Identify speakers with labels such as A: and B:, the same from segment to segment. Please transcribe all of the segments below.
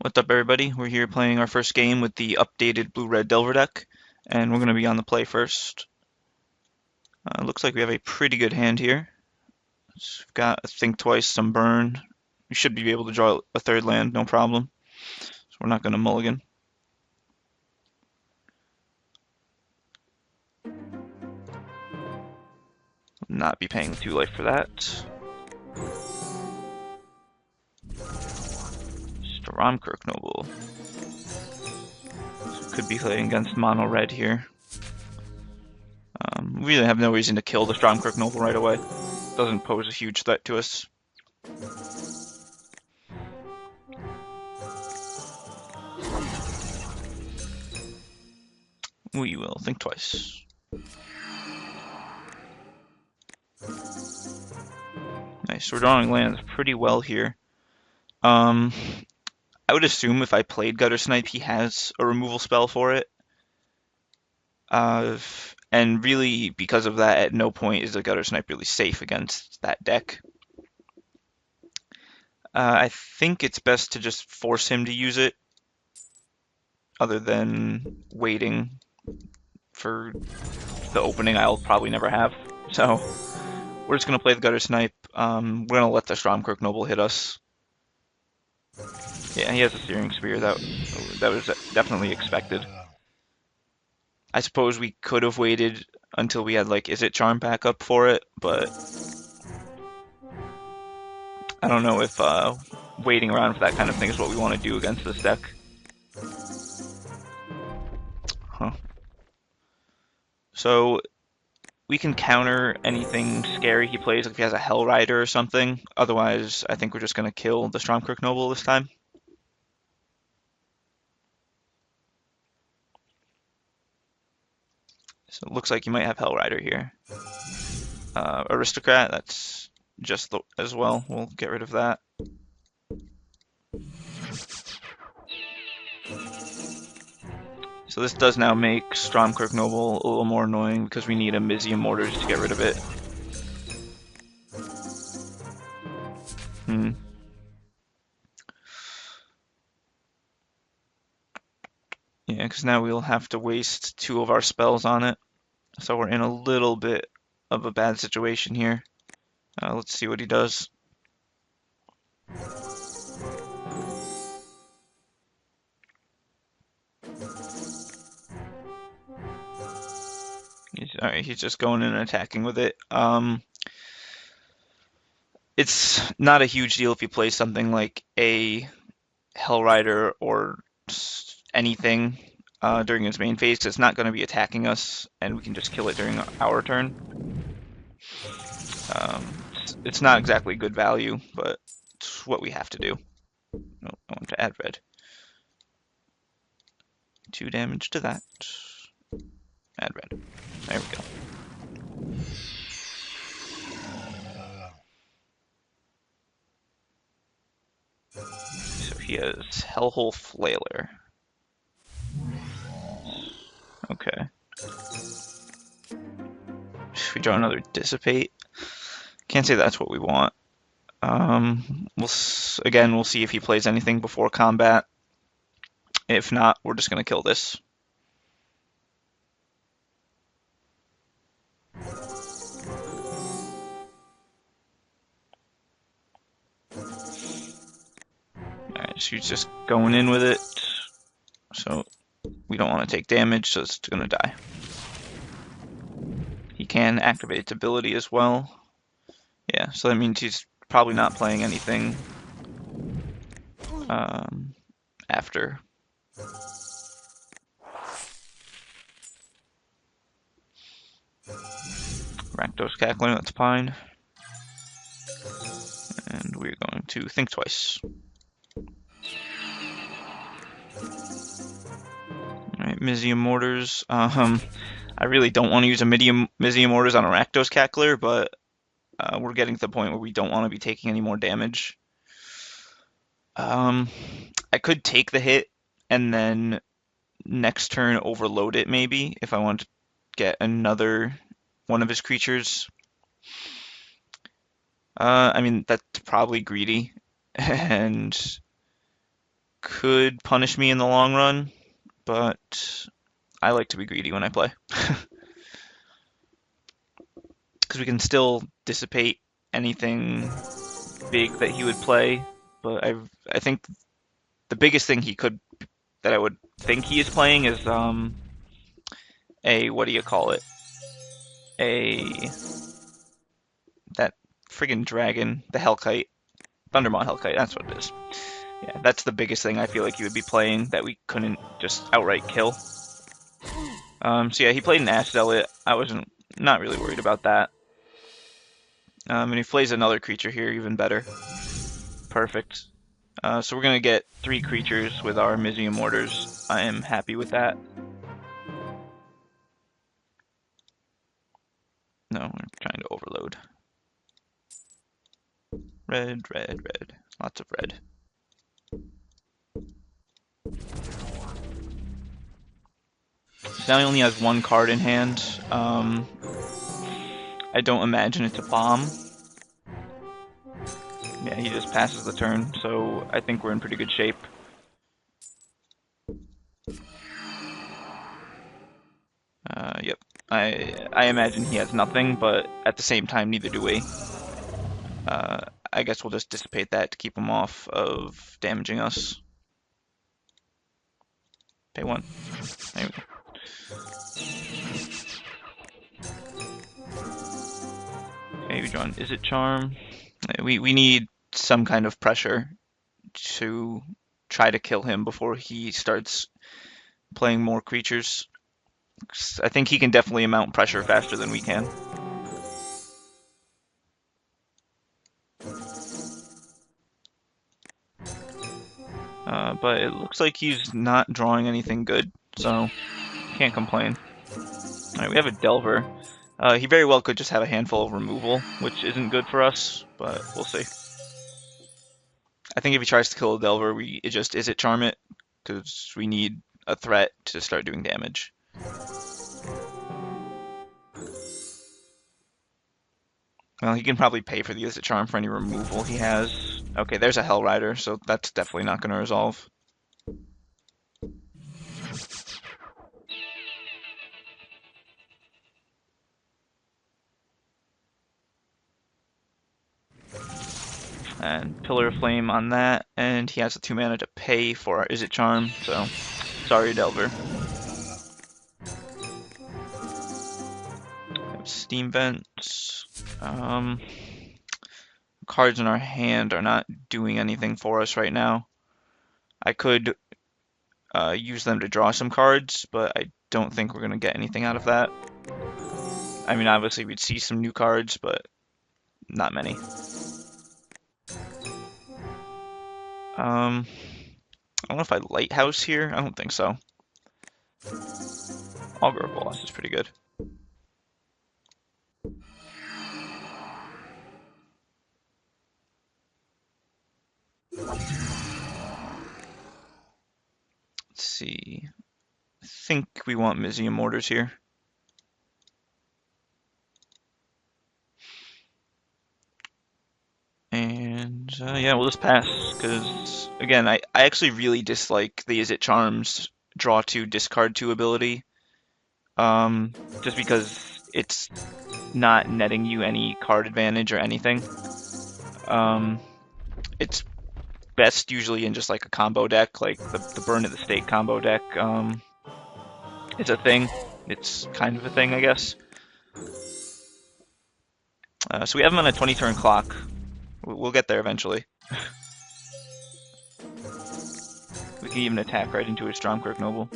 A: What's up, everybody? We're here playing our first game with the updated Blue-Red Delver deck, and we're going to be on the play first. Looks like we have a pretty good hand here. We've got a Think Twice, some Burn. We should be able to draw a third land, no problem. So we're not going to mulligan. Not be paying 2 life for that. Stromkirk Noble. So could be playing against mono red here. We really have no reason to kill the Stromkirk Noble right away. Doesn't pose a huge threat to us. We will think twice. Nice, we're drawing lands pretty well here. I would assume if I played Guttersnipe, he has a removal spell for it. And really, because of that, at no point is the Guttersnipe really safe against that deck. I think it's best to just force him to use it, other than waiting for the opening I'll probably never have. So we're just going to play the Guttersnipe. We're going to let the Stromkirk Noble hit us. Yeah, he has a Searing Spear. That was definitely expected. I suppose we could have waited until we had, like, Is It Charm back up for it, but I don't know if waiting around for that kind of thing is what we want to do against this deck. Huh. So we can counter anything scary he plays, like if he has a Hell Rider or something. Otherwise, I think we're just going to kill the Stromkirk Noble this time. So it looks like you might have Hell Rider here. Aristocrat, that's just as well. We'll get rid of that. So this does now make Stromkirk Noble a little more annoying because we need a Mizium Mortars to get rid of it. Yeah, because now we'll have to waste 2 of our spells on it. So we're in a little bit of a bad situation here. Let's see what he does. Alright, he's just going in and attacking with it. It's not a huge deal if you play something like a Hell Rider or anything during its main phase. It's not going to be attacking us, and we can just kill it during our turn. It's not exactly good value, but it's what we have to do. Oh, I want to add red. 2 damage to that. Add red. There we go. So he has Hellhole Flailer. Okay. Should we draw another Dissipate? Can't say that's what we want. We'll see if he plays anything before combat. If not, we're just gonna kill this. Alright, so he's just going in with it. So we don't want to take damage, so it's gonna die. He can activate its ability as well. Yeah, so that means he's probably not playing anything after. Rakdos Cackling, that's fine. And we're going to think twice. Alright, Mizium Mortars. I really don't want to use a Mizium Mortars on a Rakdos Cackler, but we're getting to the point where we don't want to be taking any more damage. I could take the hit and then next turn overload it maybe if I want to get another one of his creatures. I mean, that's probably greedy, and could punish me in the long run, but I like to be greedy when I play. Because we can still dissipate anything big that he would play, but I think the biggest thing he could that I would think he is playing is a what do you call it? A that friggin' dragon, the Hellkite, Thundermaw Hellkite. That's what it is. Yeah, that's the biggest thing I feel like he would be playing that we couldn't just outright kill. So yeah, he played an Ash Zealot. I wasn't not really worried about that. And he plays another creature here, even better. Perfect. So we're gonna get 3 creatures with our Mizium Mortars. I am happy with that. No, we're trying to overload. Red, red, red. Lots of red. Now he only has 1 card in hand. I don't imagine it's a bomb. Yeah, he just passes the turn, so I think we're in pretty good shape. Yep. I imagine he has nothing, but at the same time, neither do we. I guess we'll just dissipate that to keep him off of damaging us. Pay 1. There we go. Okay, we draw an Is It Charm. We need some kind of pressure to try to kill him before he starts playing more creatures. I think he can definitely mount pressure faster than we can. But it looks like he's not drawing anything good, so can't complain. Alright, we have a Delver. He very well could just have a handful of removal, which isn't good for us, but we'll see. I think if he tries to kill a Delver, we just Is It Charm it, because we need a threat to start doing damage. Well, he can probably pay for the Is It Charm for any removal he has. Okay, there's a Hell Rider, so that's definitely not going to resolve. And Pillar of Flame on that, and he has a 2 mana to pay for our Is It Charm, so sorry, Delver. Steam Vents. Cards in our hand are not doing anything for us right now. I could use them to draw some cards, but I don't think we're going to get anything out of that. I mean, obviously we'd see some new cards, but not many. I don't know if I Lighthouse here. I don't think so. Augur Boss is pretty good. Let's see. I think we want Mizium Mortars here. And yeah, we'll just pass, because again, I actually really dislike the Is It Charms draw 2, discard 2 ability. Just because it's not netting you any card advantage or anything. It's best usually in just like a combo deck, like the Burn at the Stake combo deck. It's a thing. It's kind of a thing, I guess. So we have him on a 20-turn clock. We'll get there eventually. We can even attack right into his Stromkirk Noble.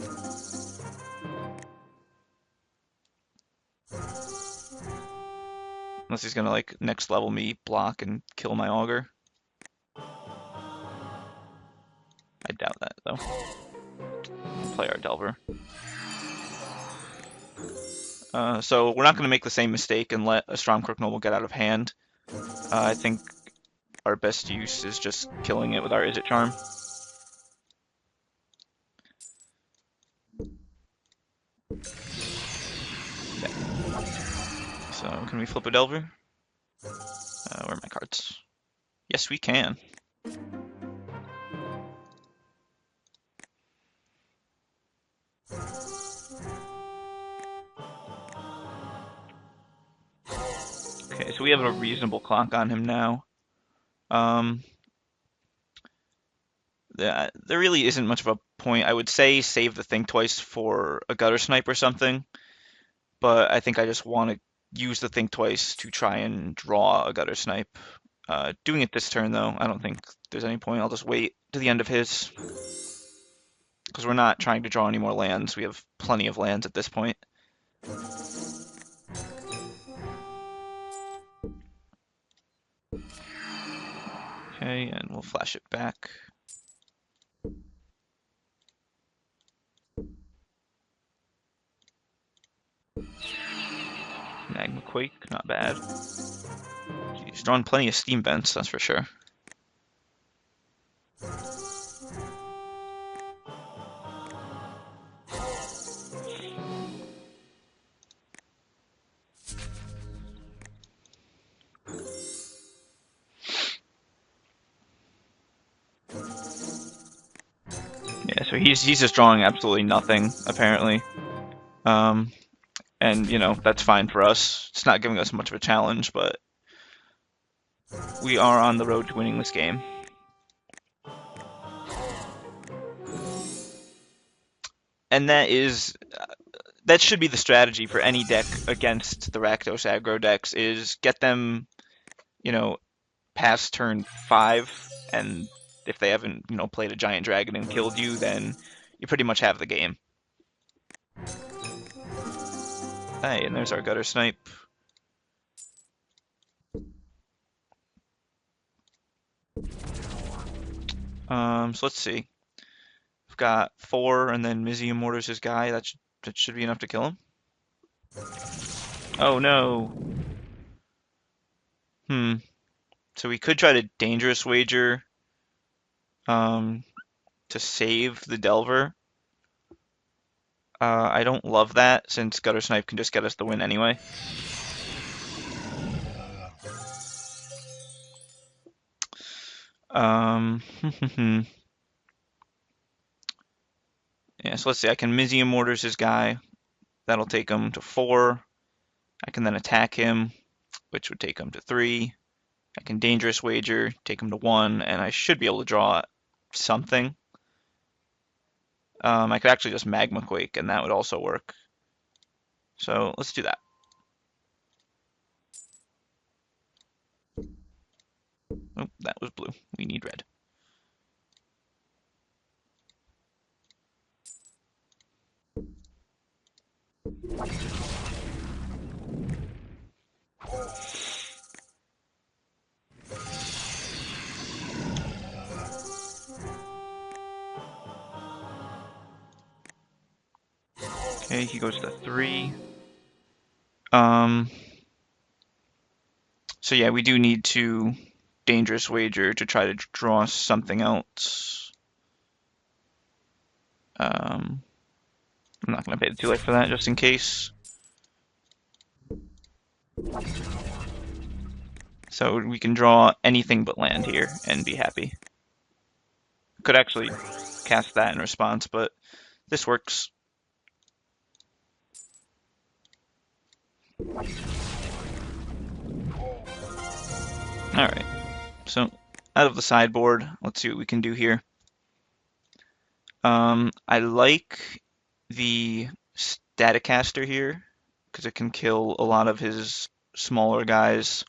A: Unless he's gonna like next level me, block, and kill my Augur. I doubt that though. We'll play our Delver. So we're not gonna make the same mistake and let a Stromkirk Noble get out of hand. I think our best use is just killing it with our Is It Charm. Yeah. So can we flip a Delver? Where are my cards? Yes, we can. so we have a reasonable clock on him now. Um, there really isn't much of a point. I would say save the Think Twice for a Guttersnipe or something, but I think I just want to use the Think Twice to try and draw a Guttersnipe. Doing it this turn, though, I don't think there's any point. I'll just wait to the end of his, because we're not trying to draw any more lands. We have plenty of lands at this point. Okay, and we'll flash it back. Magma Quake, not bad. He's drawn plenty of steam vents, that's for sure. Yeah, so he's just drawing absolutely nothing, apparently. And you know, that's fine for us. It's not giving us much of a challenge, but we are on the road to winning this game. And that should be the strategy for any deck against the Rakdos Aggro decks, is get them, you know, past turn 5, and if they haven't, you know, played a giant dragon and killed you, then you pretty much have the game. Hey, and there's our Guttersnipe. So let's see. We've got 4, and then Mizzy Immortars his guy. That should be enough to kill him. Oh no. So we could try to Dangerous Wager to save the Delver. I don't love that, since Guttersnipe can just get us the win anyway. Yeah, so let's see. I can Mizzy Immortars his guy. That'll take him to 4. I can then attack him, which would take him to 3. I can Dangerous Wager, take him to 1, and I should be able to draw something. I could actually just Magma Quake, and that would also work. So let's do that. Oh, that was blue. We need red. Okay, he goes to 3. So yeah, we do need to Dangerous Wager to try to draw something else. I'm not going to pay the 2 life for that, just in case. So we can draw anything but land here and be happy. Could actually cast that in response, but this works. Alright, so out of the sideboard, let's see what we can do here. I like the Staticaster here, because it can kill a lot of his smaller guys.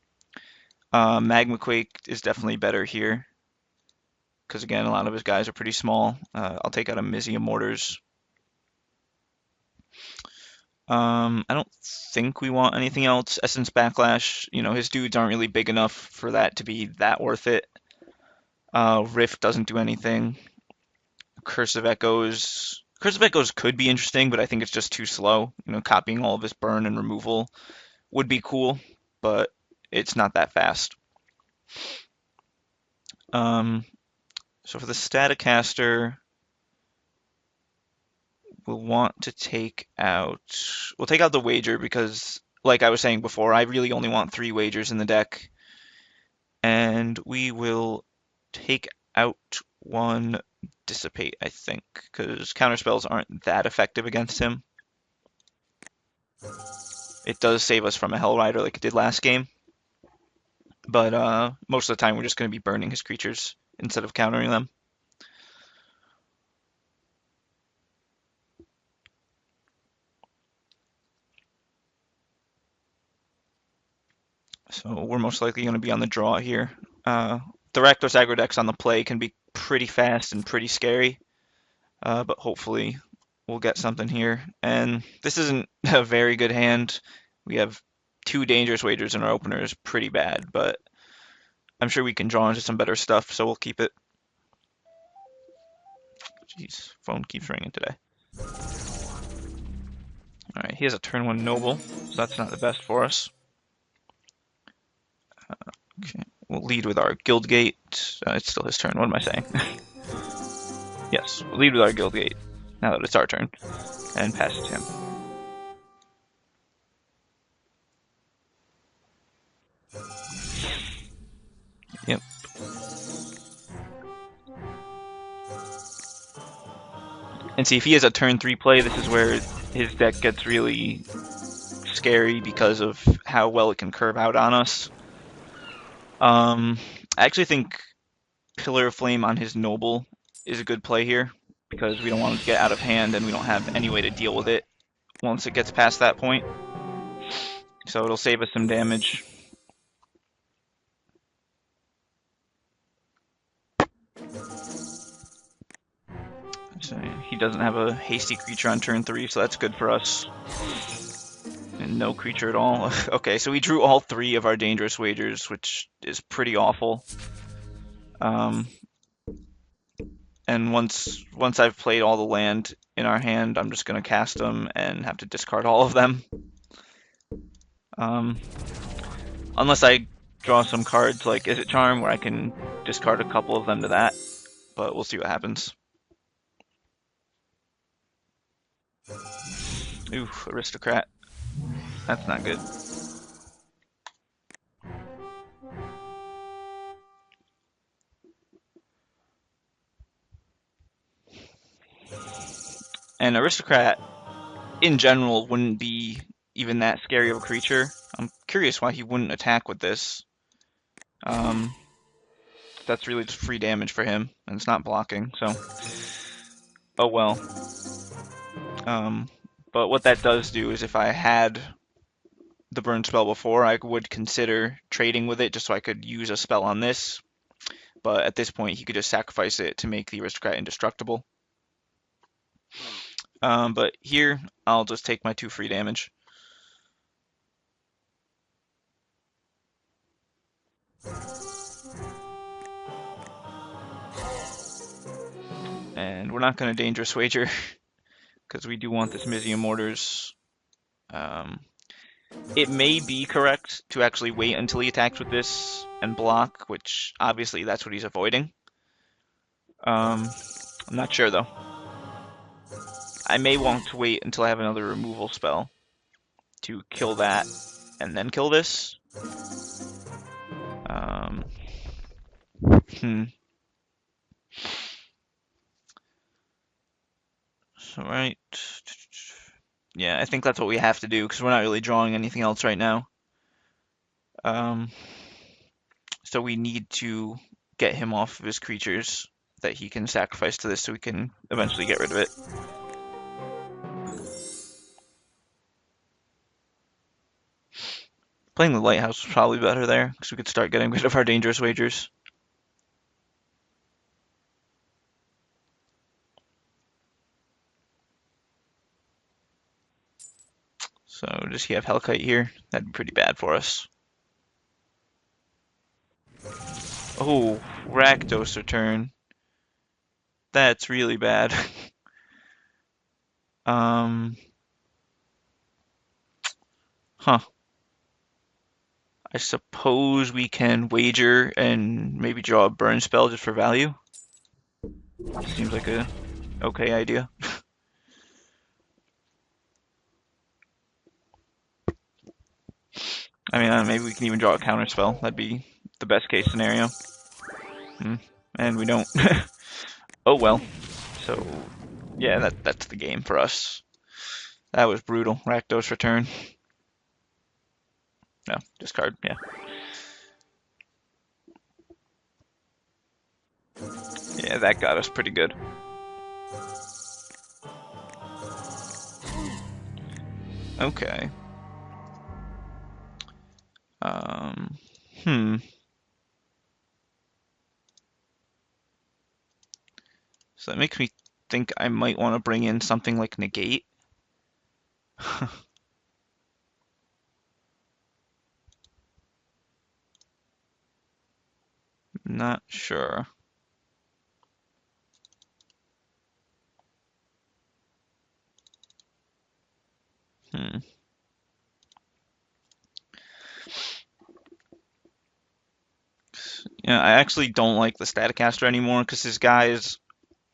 A: Magma Quake is definitely better here, because again, a lot of his guys are pretty small. I'll take out a Mizzy Immortars. I don't think we want anything else. Essence Backlash, you know, his dudes aren't really big enough for that to be that worth it. Rift doesn't do anything. Curse of Echoes. Curse of Echoes could be interesting, but I think it's just too slow. You know, copying all of his burn and removal would be cool, but it's not that fast. So for the Staticaster, we'll want to we'll take out the Wager because, like I was saying before, I really only want 3 Wagers in the deck. And we will take out 1 Dissipate, I think, because counterspells aren't that effective against him. It does save us from a Hell Rider like it did last game. but most of the time we're just going to be burning his creatures instead of countering them. So we're most likely going to be on the draw here. The Rakdos Aggro decks on the play can be pretty fast and pretty scary, but hopefully we'll get something here. And this isn't a very good hand. We have two dangerous wagers in our opener is pretty bad, but I'm sure we can draw into some better stuff, so we'll keep it. Jeez, phone keeps ringing today. All right, he has a turn one noble, so that's not the best for us. Okay, we'll lead with our guild gate. It's still his turn. What am I saying? Yes, we'll lead with our guild gate now that it's our turn, and pass it to him. Yep. And see, if he has a turn 3 play, this is where his deck gets really scary because of how well it can curve out on us. I actually think Pillar of Flame on his Noble is a good play here because we don't want it to get out of hand and we don't have any way to deal with it once it gets past that point. So it'll save us some damage. So he doesn't have a hasty creature on turn 3, so that's good for us. And no creature at all. Okay, so we drew all 3 of our dangerous wagers, which is pretty awful. And once I've played all the land in our hand, I'm just going to cast them and have to discard all of them. Unless I draw some cards like Is It Charm, where I can discard a couple of them to that, but we'll see what happens. Oof, Aristocrat. That's not good. And Aristocrat, in general, wouldn't be even that scary of a creature. I'm curious why he wouldn't attack with this. That's really just free damage for him, and it's not blocking, so... Oh well. But what that does do is if I had the burn spell before, I would consider trading with it just so I could use a spell on this. But at this point, he could just sacrifice it to make the Aristocrat indestructible. But here, I'll just take my 2 free damage. And we're not going to Dangerous Wager, because we do want this Mizium Mortars. It may be correct to actually wait until he attacks with this and block, which obviously that's what he's avoiding. I'm not sure though. I may want to wait until I have another removal spell to kill that and then kill this. So, right. Yeah, I think that's what we have to do because we're not really drawing anything else right now. So we need to get him off of his creatures that he can sacrifice to this so we can eventually get rid of it. Playing the Lighthouse was probably better there because we could start getting rid of our dangerous wagers. So does he have Hellkite here? That'd be pretty bad for us. Oh, Rakdos return. That's really bad. Huh. I suppose we can wager and maybe draw a burn spell just for value. Seems like a okay idea. I mean, maybe we can even draw a counter spell. That'd be the best case scenario. And we don't. Oh well. So, yeah, that's the game for us. That was brutal. Rakdos return. No, discard, yeah. Yeah, that got us pretty good. Okay. Um, hmm. So that makes me think I might want to bring in something like negate. Not sure. Hmm. Yeah, I actually don't like the Staticaster anymore because his guys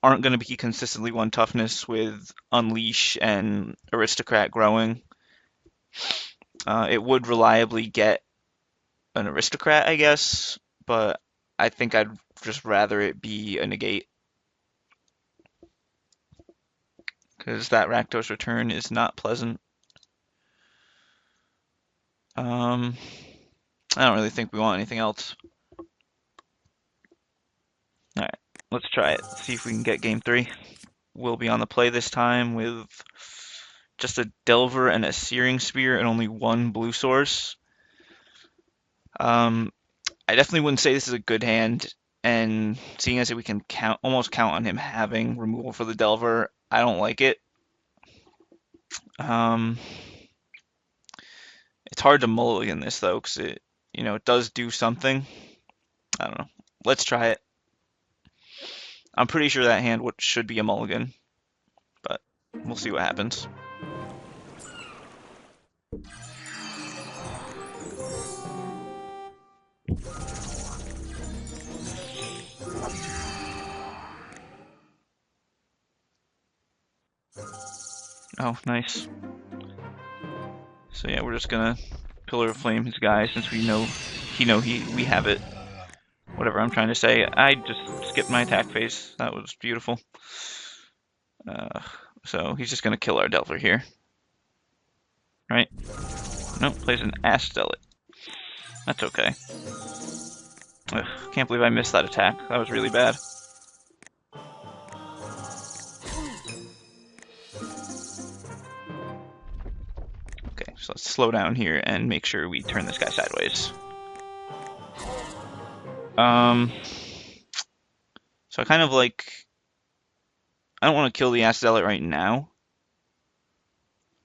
A: aren't going to be consistently one toughness with Unleash and Aristocrat growing. It would reliably get an Aristocrat, I guess, but I think I'd just rather it be a negate because that Rakdos return is not pleasant. Um, I don't really think we want anything else. All right, let's try it. See if we can get game three. We'll be on the play this time with just a Delver and a Searing Spear and only one blue source. Um, I definitely wouldn't say this is a good hand, and seeing as we can almost count on him having removal for the Delver, I don't like it. Um, it's hard to mulligan this though, because it does do something. I don't know. Let's try it. I'm pretty sure that hand should be a mulligan, but we'll see what happens. Oh, nice. So yeah, we're just gonna Pillar of Flame his guy since we have it. Whatever I'm trying to say. I just skipped my attack phase. That was beautiful. Uh, so he's just gonna kill our Delver here, right? Nope, plays an Astellet. That's okay. Ugh, can't believe I missed that attack. That was really bad. Okay, so let's slow down here and make sure we turn this guy sideways. So I kind of I don't want to kill the Astellet right now.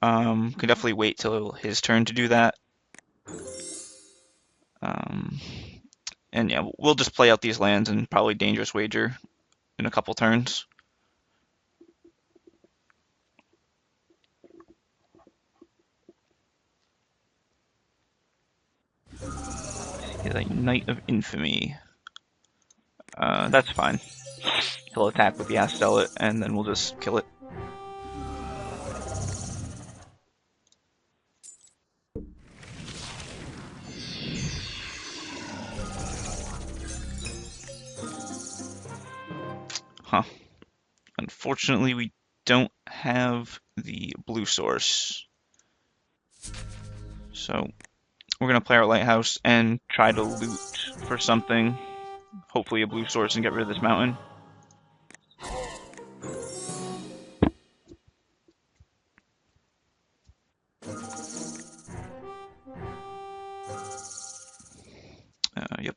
A: Can definitely wait till his turn to do that. Um, and yeah, we'll just play out these lands and probably Dangerous Wager in a couple turns. He's a Knight of Infamy. That's fine. He'll attack with the Astellet, and then we'll just kill it. Huh. Unfortunately, we don't have the blue source. So we're going to play our Lighthouse and try to loot for something. Hopefully a blue source and get rid of this mountain. Yep.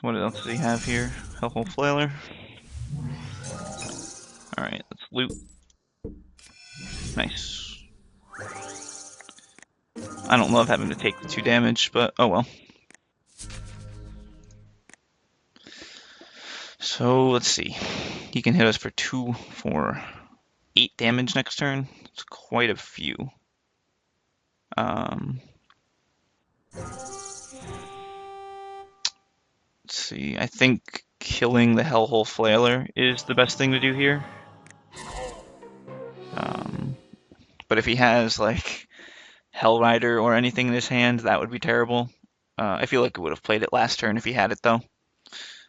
A: What else does he have here? Hellhole Flailer. Alright, let's loot. Nice. I don't love having to take the 2 damage, but oh well. So let's see. He can hit us for 2 for 8 damage next turn. It's quite a few. Let's see. I think killing the Hellhole Flailer is the best thing to do here. But if he has like Hell Rider or anything in his hand, that would be terrible. I feel like it would have played it last turn if he had it though.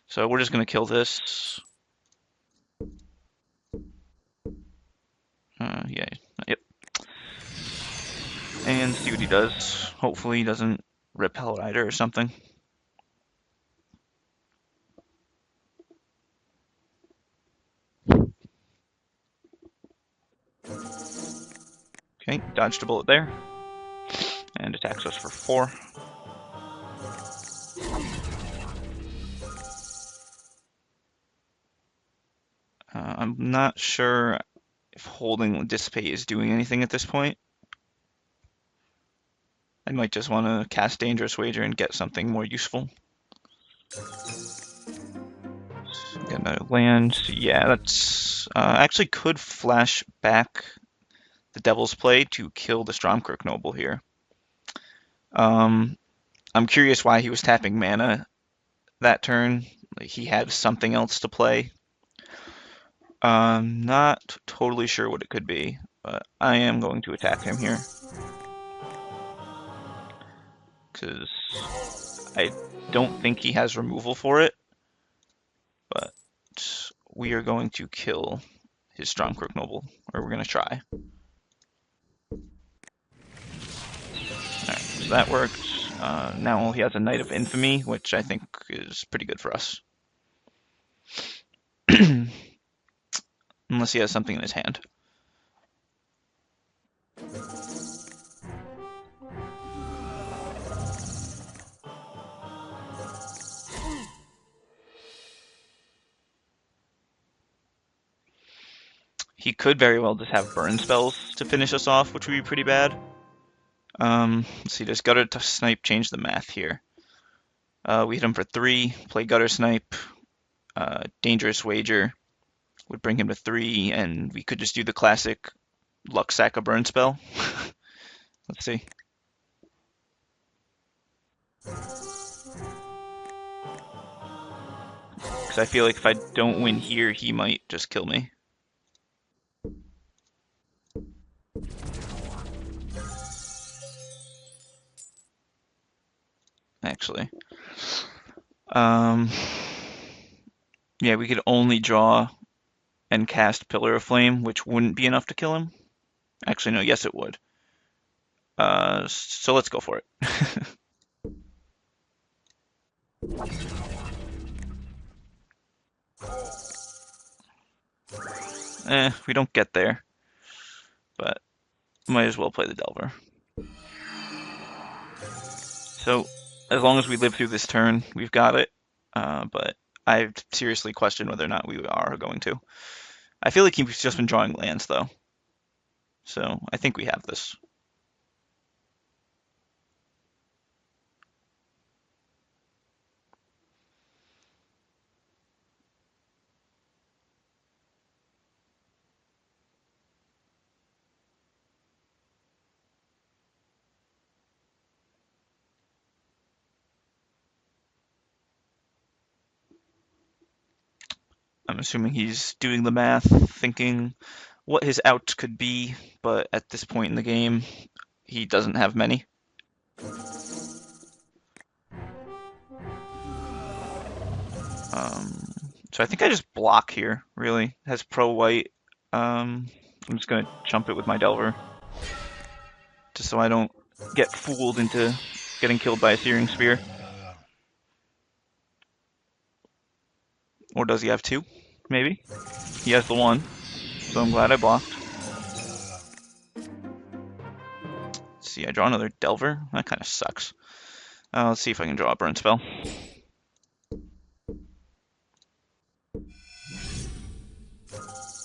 A: So we're just gonna kill this. Yeah, yep. And see what he does. Hopefully he doesn't repel rider or something. Okay, dodged a bullet there. And attacks us for 4. I'm not sure if holding Dissipate is doing anything at this point. I might just want to cast Dangerous Wager and get something more useful. Get another land. Yeah, that's actually could flash back the Devil's Play to kill the Stromkirk Noble here. I'm curious why he was tapping mana that turn. Like he had something else to play. Not totally sure what it could be, but I am going to attack him here. Because I don't think he has removal for it, but we are going to kill his Stromkirk Noble, or we're going to try. Alright, so that worked. Now he has a Knight of Infamy, which I think is pretty good for us. Unless he has something in his hand. He could very well just have burn spells to finish us off, which would be pretty bad. Let's see, does Guttersnipe change the math here? We hit him for 3, play Guttersnipe, Dangerous Wager would bring him to 3, and we could just do the classic Luck Sack a burn spell. Let's see. Because I feel like if I don't win here, he might just kill me. Actually. Yeah, we could only draw and cast Pillar of Flame, which wouldn't be enough to kill him. Actually, no, yes it would. So let's go for it. We don't get there, but might as well play the Delver. So, as long as we live through this turn, we've got it. But I've seriously questioned whether or not we are going to. I feel like he's just been drawing lands, though. So, I think we have this. I'm assuming he's doing the math, thinking what his outs could be, but at this point in the game, he doesn't have many. So I think I just block here, really. It has pro white. I'm just going to chump it with my Delver, just so I don't get fooled into getting killed by a Searing Spear. Or does he have 2? Maybe. He has the 1, so I'm glad I blocked. Let's see, I draw another Delver. That kind of sucks. Let's see if I can draw a burn spell.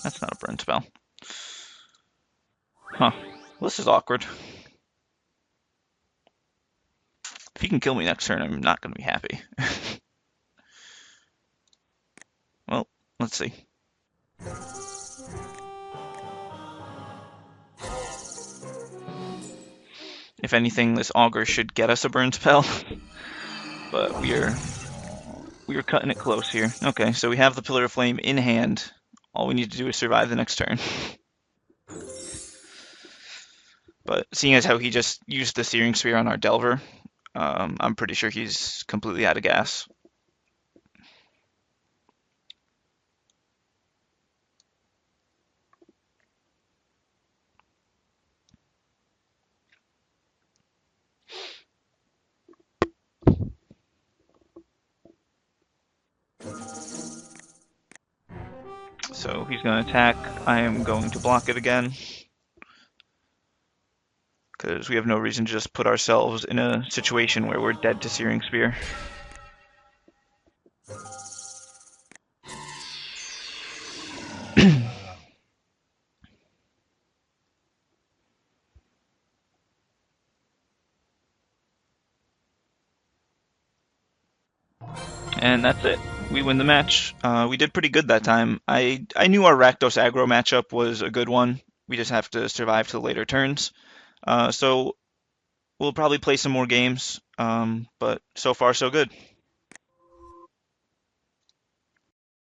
A: That's not a burn spell. Huh. Well, this is awkward. If he can kill me next turn, I'm not going to be happy. Well, let's see. If anything, this Augur should get us a burn spell. But we are cutting it close here. Okay, so we have the Pillar of Flame in hand. All we need to do is survive the next turn. But seeing as how he just used the Searing Spear on our Delver, I'm pretty sure he's completely out of gas. So he's going to attack. I am going to block it again because we have no reason to just put ourselves in a situation where we're dead to Searing Spear. And that's it. We win the match. We did pretty good that time. I knew our Rakdos Aggro matchup was a good one. We just have to survive to the later turns. So we'll probably play some more games, but so far so good.